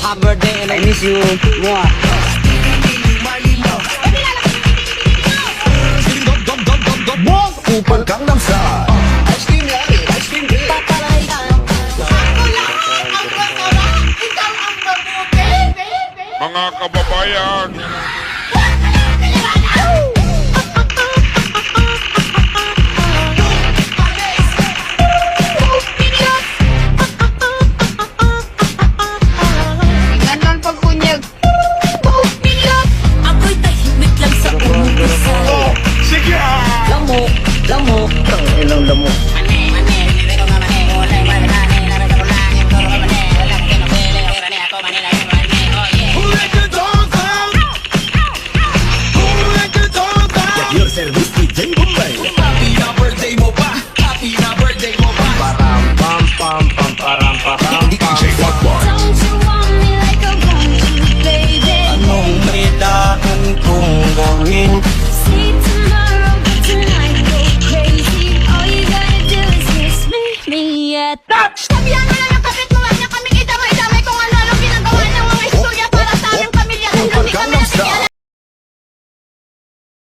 happy birthday and I miss you. Mwah. Upang Gangnam Style. Ice cream yummy, ice cream good. Papalay ka. Mga kababayan, Ganon pagkunyag. Ako'y tahimik lang sa umisa. sige! Lamok, lamok. Ilang lamo. Your service DJ Bombay. Happy na birthday mo pa. Happy na birthday mo pa. Param pam pam pam param param. DJ Hotbar. Don't you want me like I want you, baby? Anong kailangan kong gawin? See tomorrow, but tonight go crazy. All you gotta do is kiss me at. Sabi yan na